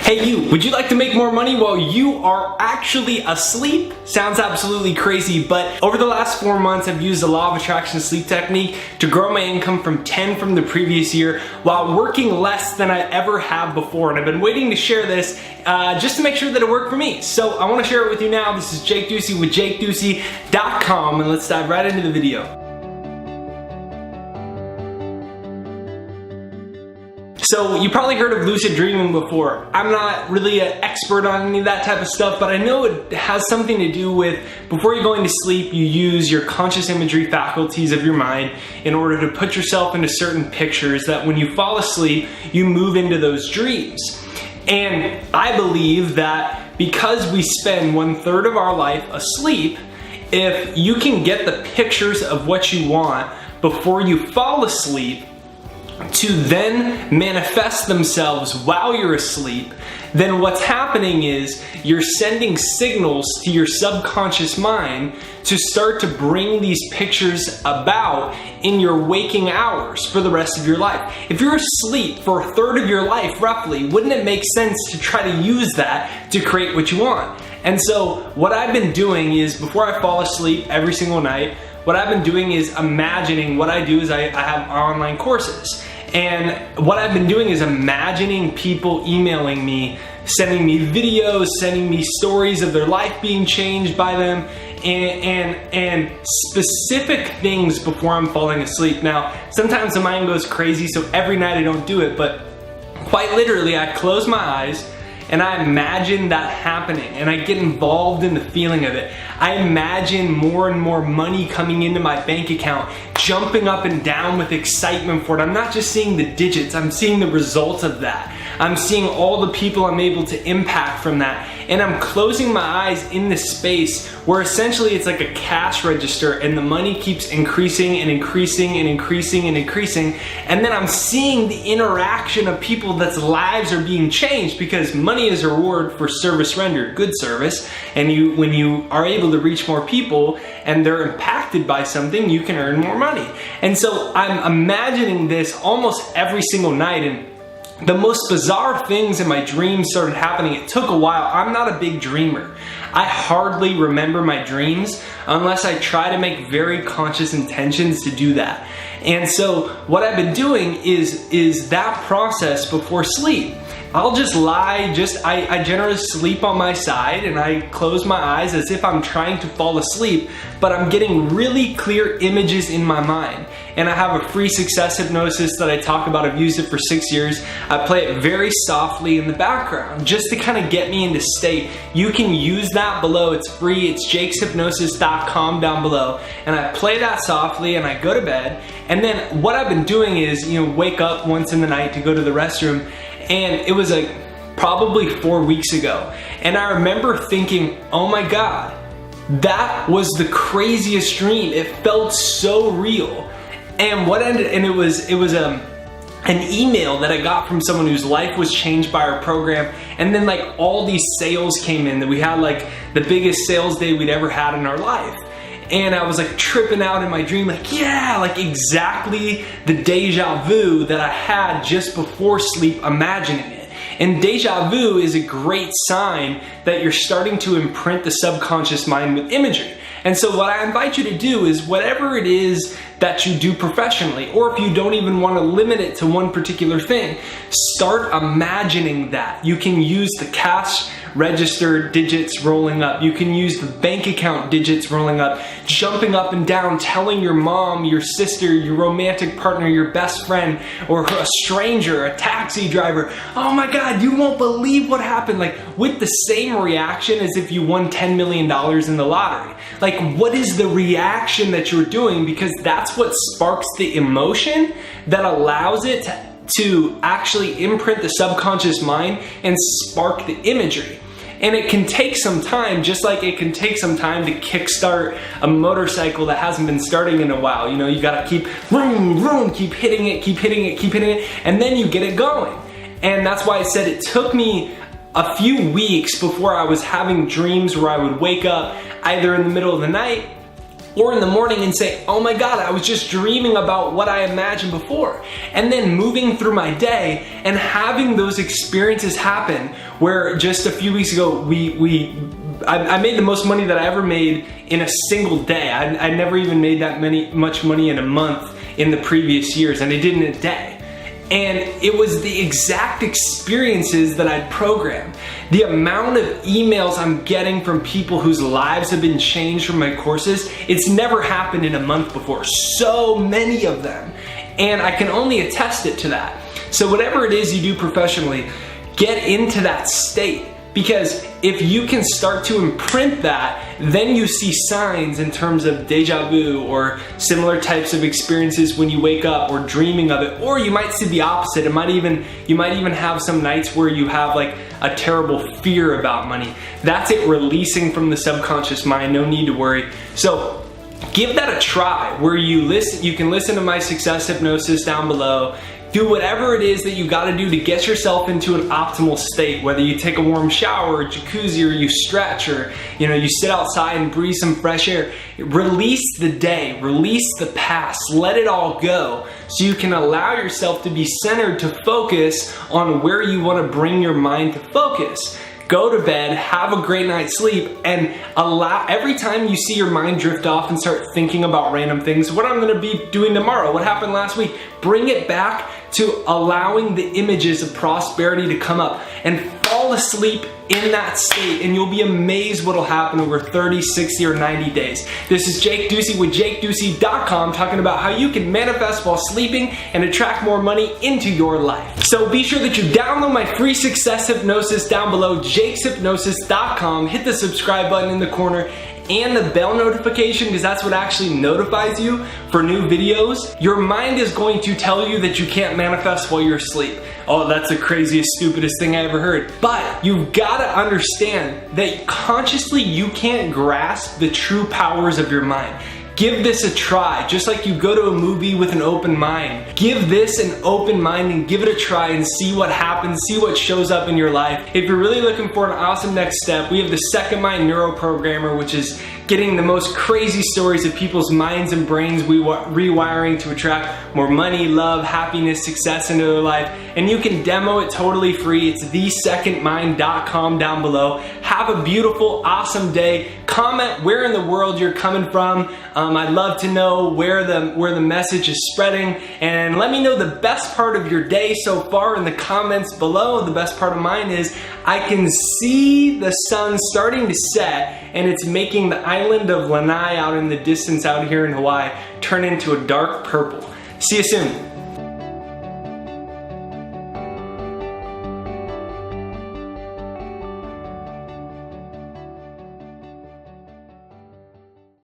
Hey you, would you like to make more money while you are actually asleep? Sounds absolutely crazy, but over the last 4 months I've used the law of attraction sleep technique to grow my income from 10 from the previous year while working less than I ever have before, and I've been waiting to share this just to make sure that it worked for me. So I want to share it with you now. This is Jake Ducey with JakeDucey.com, and let's dive right into the video. So you probably heard of lucid dreaming before. I'm not really an expert on any of that type of stuff, but I know it has something to do with before you're going to sleep, you use your conscious imagery faculties of your mind in order to put yourself into certain pictures that when you fall asleep, you move into those dreams. And I believe that because we spend 1/3 of our life asleep, if you can get the pictures of what you want before you fall asleep, to then manifest themselves while you're asleep, then what's happening is you're sending signals to your subconscious mind to start to bring these pictures about in your waking hours for the rest of your life. If you're asleep for 1/3 of your life, roughly, wouldn't it make sense to try to use that to create what you want? And so what I've been doing is, before I fall asleep every single night, what I've been doing is imagining. What I do is I have online courses. And what I've been doing is imagining people emailing me, sending me videos, sending me stories of their life being changed by them, and specific things before I'm falling asleep. Now, sometimes the mind goes crazy, so every night I don't do it, but quite literally I close my eyes and I imagine that happening, and I get involved in the feeling of it. I imagine more and more money coming into my bank account, jumping up and down with excitement for it. I'm not just seeing the digits, I'm seeing the results of that. I'm seeing all the people I'm able to impact from that. And I'm closing my eyes in this space where essentially it's like a cash register, and the money keeps increasing and increasing and increasing and increasing. And then I'm seeing the interaction of people that's lives are being changed, because money is a reward for service rendered, good service. And when you are able to reach more people and they're impacted by something, you can earn more money. And so I'm imagining this almost every single night, and the most bizarre things in my dreams started happening. It took a while. I'm not a big dreamer. I hardly remember my dreams unless I try to make very conscious intentions to do that. And so what I've been doing is that process before sleep. I'll just lie, I generally sleep on my side and I close my eyes as if I'm trying to fall asleep, but I'm getting really clear images in my mind. And I have a free success hypnosis that I talk about. I've used it for 6 years. I play it very softly in the background just to kind of get me into state. You can use that below. It's free. It's jakeshypnosis.com down below. And I play that softly and I go to bed. And then what I've been doing is, wake up once in the night to go to the restroom. And it was like probably 4 weeks ago. And I remember thinking, oh my God, that was the craziest dream. It felt so real. And it was an email that I got from someone whose life was changed by our program. And then like all these sales came in, that we had like the biggest sales day we'd ever had in our life. And I was like tripping out in my dream, like, yeah, like exactly the deja vu that I had just before sleep, imagining it. And deja vu is a great sign that you're starting to imprint the subconscious mind with imagery. And so what I invite you to do is, whatever it is that you do professionally, or if you don't even want to limit it to one particular thing, start imagining that. You can use the cash register digits rolling up. You can use the bank account digits rolling up, jumping up and down, telling your mom, your sister, your romantic partner, your best friend, or a stranger, a taxi driver, oh my God, you won't believe what happened, like with the same reaction as if you won $10 million in the lottery. Like, what is the reaction that you're doing? Because that's what sparks the emotion that allows it to actually imprint the subconscious mind and spark the imagery. And it can take some time, just like it can take some time to kickstart a motorcycle that hasn't been starting in a while. You gotta keep vroom, vroom, keep hitting it, keep hitting it, keep hitting it, and then you get it going. And that's why I said it took me a few weeks before I was having dreams where I would wake up either in the middle of the night or in the morning and say, oh my God, I was just dreaming about what I imagined before. And then moving through my day and having those experiences happen where just a few weeks ago, I made the most money that I ever made in a single day. I never even made that much money in a month in the previous years, and I did in a day. And it was the exact experiences that I'd programmed. The amount of emails I'm getting from people whose lives have been changed from my courses, it's never happened in a month before. So many of them. And I can only attest it to that. So whatever it is you do professionally, get into that state. Because if you can start to imprint that, then you see signs in terms of deja vu or similar types of experiences when you wake up or dreaming of it. Or you might see the opposite. You might even have some nights where you have like a terrible fear about money. That's it releasing from the subconscious mind, no need to worry. So give that a try where you can listen to my success hypnosis down below. Do whatever it is that you gotta do to get yourself into an optimal state, whether you take a warm shower, or jacuzzi, or you stretch, or you sit outside and breathe some fresh air. Release the day, release the past, let it all go so you can allow yourself to be centered to focus on where you wanna bring your mind to focus. Go to bed, have a great night's sleep, and allow every time you see your mind drift off and start thinking about random things, what I'm gonna be doing tomorrow, what happened last week, bring it back to allowing the images of prosperity to come up and fall asleep in that state, and you'll be amazed what'll happen over 30, 60, or 90 days. This is Jake Ducey with JakeDucey.com talking about how you can manifest while sleeping and attract more money into your life. So be sure that you download my free success hypnosis down below, JakesHypnosis.com. Hit the subscribe button in the corner and the bell notification, because that's what actually notifies you for new videos. Your mind is going to tell you that you can't manifest while you're asleep. Oh, that's the craziest, stupidest thing I ever heard. But you've got to understand that consciously you can't grasp the true powers of your mind. Give this a try, just like you go to a movie with an open mind. Give this an open mind and give it a try and see what happens, see what shows up in your life. If you're really looking for an awesome next step, we have the Second Mind Neuroprogrammer, which is getting the most crazy stories of people's minds and brains rewiring to attract more money, love, happiness, success into their life. And you can demo it totally free. It's thesecondmind.com down below. Have a beautiful, awesome day. Comment where in the world you're coming from. I'd love to know where the message is spreading, and let me know the best part of your day so far in the comments below. The best part of mine is I can see the sun starting to set, and it's making the island of Lanai out in the distance out here in Hawaii turn into a dark purple. See you soon.